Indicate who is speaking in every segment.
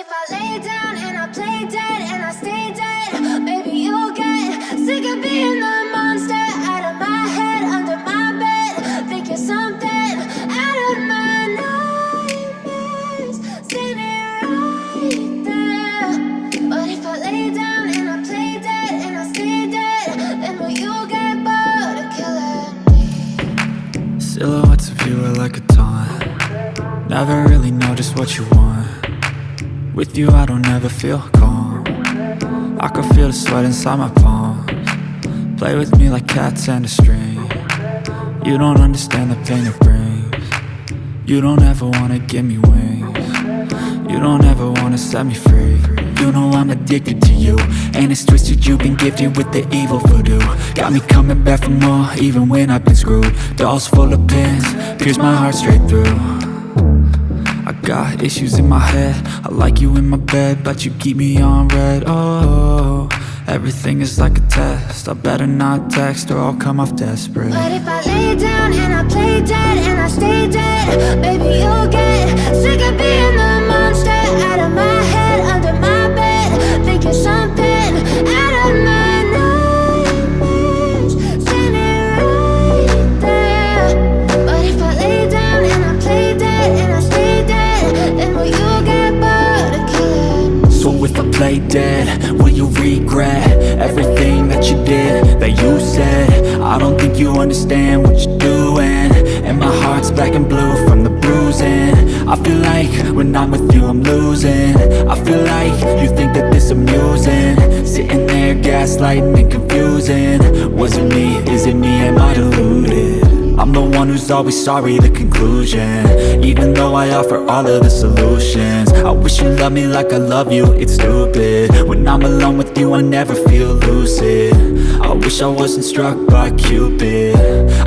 Speaker 1: if I lay down and I play dead and I stay dead, maybe you'll get sick of being the monster out of my head, under my bed. Think you're something out of my nightmares, standing right there. But if I lay down and I play dead and I stay dead, then will you get bored of killing me?
Speaker 2: Silhouettes of you are like a taunt. Never really know just what you want. With you I don't ever feel calm. I can feel the sweat inside my palms. Play with me like cats and a string. You don't understand the pain it brings. You don't ever wanna give me wings. You don't ever wanna set me free. You know I'm addicted to you, and it's twisted, you've been gifted with the evil voodoo. Got me coming back for more, even when I've been screwed. Dolls full of pins, pierce my heart straight through. I got issues in my head, I like you in my bed, but you keep me on red. Oh, everything is like a test, I better not text or I'll come off desperate.
Speaker 1: But if I lay down and I play dead and I stay dead, maybe you'll get sick of being the monster out of my head, under my bed. Think you're something out of my nightmares, standing right there. But if I lay down and I play dead and I stay dead, then will you get bored of killing me?
Speaker 2: So if I play dead, will you regret everything that you did, that you said? I don't think you understand what you're doing, and my heart's black and blue from the bruising. I feel like when I'm with you I'm losing. I feel like you think that this amusing, sitting there gaslighting and confusing. Was it me? Is it me? Am I deluded? I'm the one who's always sorry, the conclusion, even though I offer all of the solutions. I wish you loved me like I love you, it's stupid. When I'm alone with you I never feel lucid. I wish I wasn't struck by Cupid.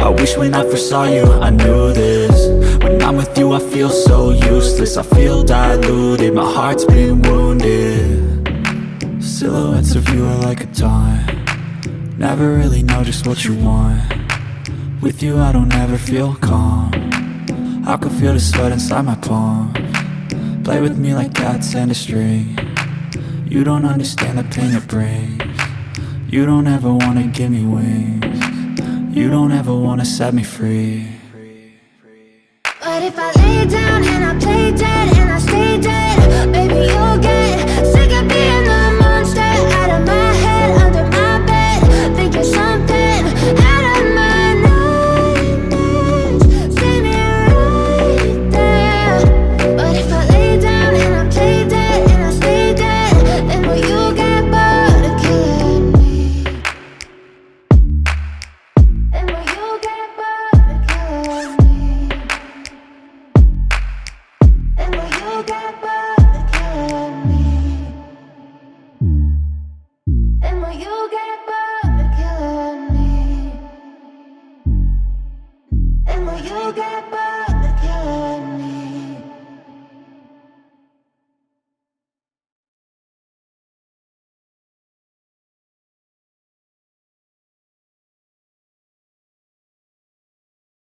Speaker 2: I wish when I first saw you I knew this. When I'm with you I feel so useless, I feel diluted, my heart's been wounded. Silhouettes of you are like a taunt. Never really know just what you want. With you I don't ever feel calm. I can feel the sweat inside my palms. Play with me like cats and a string. You don't understand the pain it brings. You don't ever wanna give me wings. You don't ever wanna set me free.
Speaker 1: But if I lay down and I play dead and I stay dead,